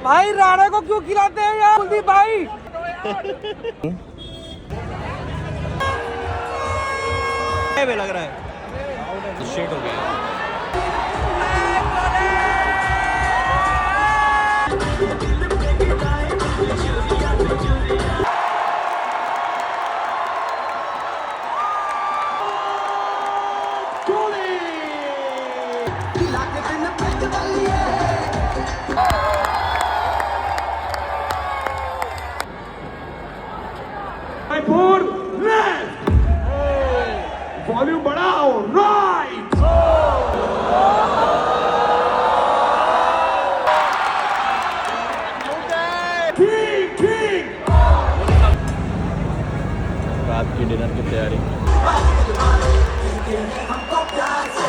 भाई राणा को क्यों खिलाते हैं यार कुलदीप भाई। लग रहा है शिट हो गया। वॉल्यूम बढ़ाओ राइट। ठीक ठीक। रात की डिनर की तैयारी। हमको प्यार से